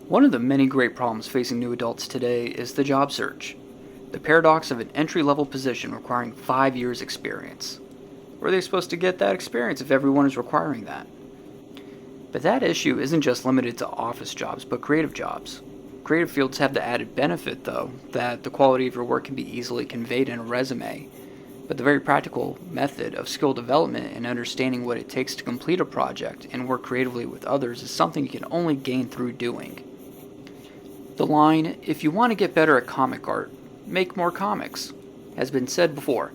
One of the many great problems facing new adults today is the job search. The paradox of an entry-level position requiring 5 years experience. Where are they supposed to get that experience if everyone is requiring that? But that issue isn't just limited to office jobs, but creative jobs. Creative fields have the added benefit, though, that the quality of your work can be easily conveyed in a resume. But the very practical method of skill development and understanding what it takes to complete a project and work creatively with others is something you can only gain through doing. The line, "If you want to get better at comic art, make more comics," has been said before.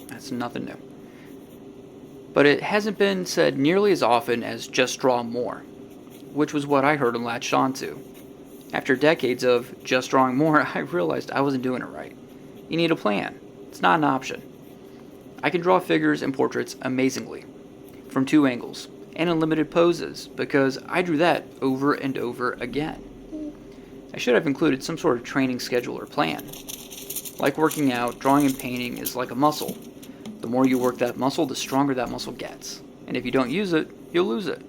That's nothing new. But it hasn't been said nearly as often as "just draw more," which was what I heard and latched onto. After decades of just drawing more, I realized I wasn't doing it right. You need a plan. It's not an option. I can draw figures and portraits amazingly, from 2 angles, and in limited poses, because I drew that over and over again. I should have included some sort of training schedule or plan. Like working out, drawing and painting is like a muscle. The more you work that muscle, the stronger that muscle gets. And if you don't use it, you'll lose it.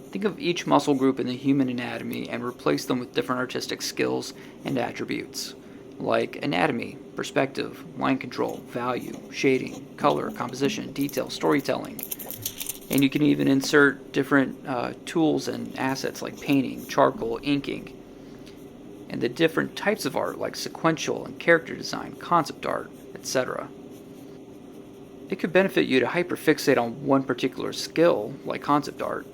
Think of each muscle group in the human anatomy and replace them with different artistic skills and attributes, like anatomy, perspective, line control, value, shading, color, composition, detail, storytelling. And you can even insert different tools and assets like painting, charcoal, inking, and the different types of art like sequential and character design, concept art, etc. It could benefit you to hyperfixate on one particular skill, like concept art,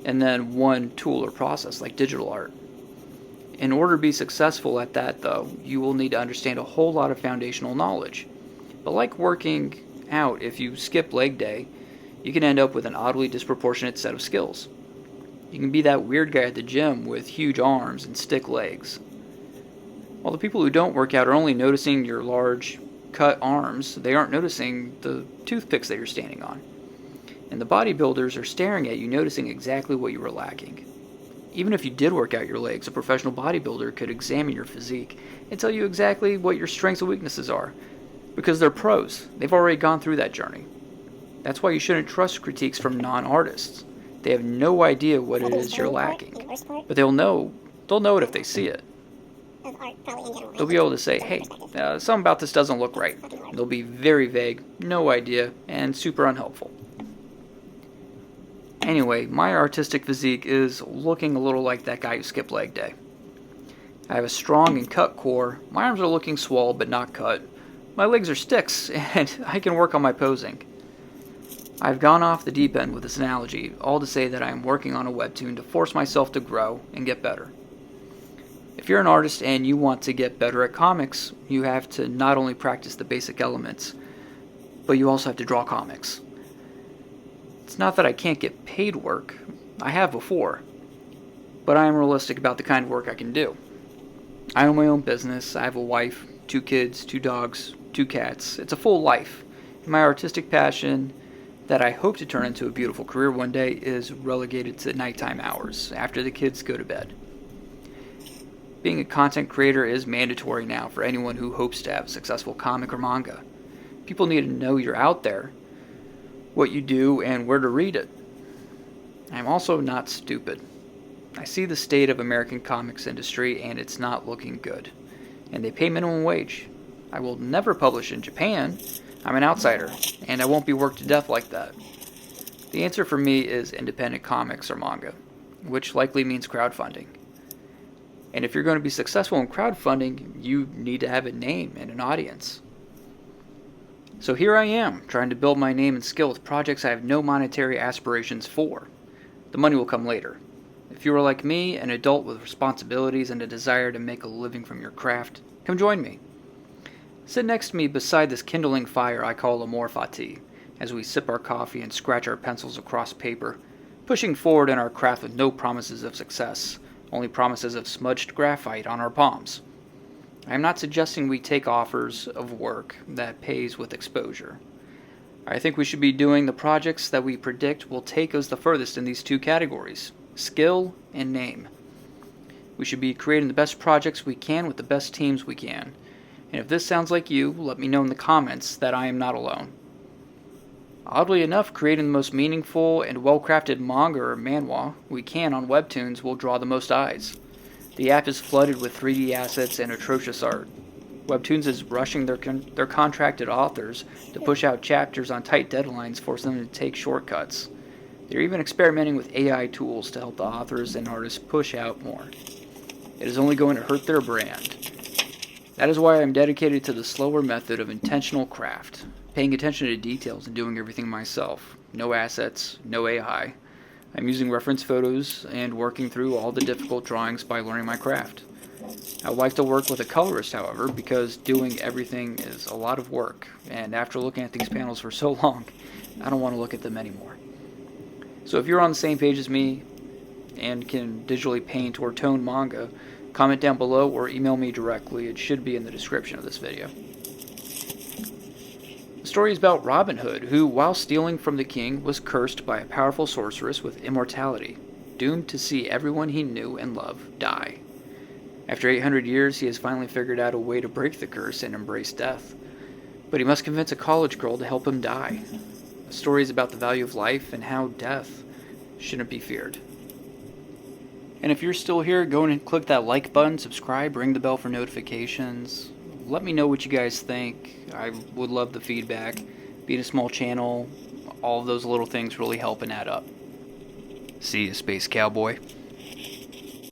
and then one tool or process, like digital art. In order to be successful at that, though, you will need to understand a whole lot of foundational knowledge. But like working out, if you skip leg day, you can end up with an oddly disproportionate set of skills. You can be that weird guy at the gym with huge arms and stick legs. While the people who don't work out are only noticing your large, cut arms, they aren't noticing the toothpicks that you're standing on. And the bodybuilders are staring at you, noticing exactly what you were lacking. Even if you did work out your legs, a professional bodybuilder could examine your physique and tell you exactly what your strengths and weaknesses are, because they're pros. They've already gone through that journey. That's why you shouldn't trust critiques from non-artists. They have no idea what it is you're lacking, but they'll know it if they see it. They'll be able to say, "Hey, something about this doesn't look right." They'll be very vague, no idea, and super unhelpful. Anyway, my artistic physique is looking a little like that guy who skipped leg day. I have a strong and cut core, my arms are looking swole but not cut, my legs are sticks, and I can work on my posing. I've gone off the deep end with this analogy, all to say that I am working on a webtoon to force myself to grow and get better. If you're an artist and you want to get better at comics, you have to not only practice the basic elements, but you also have to draw comics. It's not that I can't get paid work. I have before. But I am realistic about the kind of work I can do. I own my own business. I have a wife, 2 kids, 2 dogs, 2 cats. It's a full life. And my artistic passion, that I hope to turn into a beautiful career one day, is relegated to nighttime hours after the kids go to bed. Being a content creator is mandatory now for anyone who hopes to have a successful comic or manga. People need to know you're out there, what you do, and where to read it. I'm also not stupid. I see the state of American comics industry and it's not looking good. And they pay minimum wage. I will never publish in Japan. I'm an outsider, and I won't be worked to death like that. The answer for me is independent comics or manga, which likely means crowdfunding. And if you're going to be successful in crowdfunding, you need to have a name and an audience. So here I am, trying to build my name and skill with projects I have no monetary aspirations for. The money will come later. If you are like me, an adult with responsibilities and a desire to make a living from your craft, come join me. Sit next to me beside this kindling fire I call immortality, as we sip our coffee and scratch our pencils across paper, pushing forward in our craft with no promises of success, only promises of smudged graphite on our palms. I am not suggesting we take offers of work that pays with exposure. I think we should be doing the projects that we predict will take us the furthest in these 2 categories, skill and name. We should be creating the best projects we can with the best teams we can. And if this sounds like you, let me know in the comments that I am not alone. Oddly enough, creating the most meaningful and well-crafted manga or manhwa we can on Webtoons will draw the most eyes. The app is flooded with 3D assets and atrocious art. Webtoons is rushing their contracted authors to push out chapters on tight deadlines, forcing them to take shortcuts. They're even experimenting with AI tools to help the authors and artists push out more. It is only going to hurt their brand. That is why I'm dedicated to the slower method of intentional craft, paying attention to details and doing everything myself. No assets, no AI. I'm using reference photos and working through all the difficult drawings by learning my craft. I would like to work with a colorist, however, because doing everything is a lot of work, and after looking at these panels for so long, I don't want to look at them anymore. So if you're on the same page as me and can digitally paint or tone manga, comment down below or email me directly. It should be in the description of this video. The story is about Robin Hood, who, while stealing from the king, was cursed by a powerful sorceress with immortality, doomed to see everyone he knew and loved die. After 800 years, he has finally figured out a way to break the curse and embrace death. But he must convince a college girl to help him die. The story is about the value of life and how death shouldn't be feared. And if you're still here, go and click that like button, subscribe, ring the bell for notifications. Let me know what you guys think. I would love the feedback. Being a small channel, all of those little things really help and add up. See you, Space Cowboy.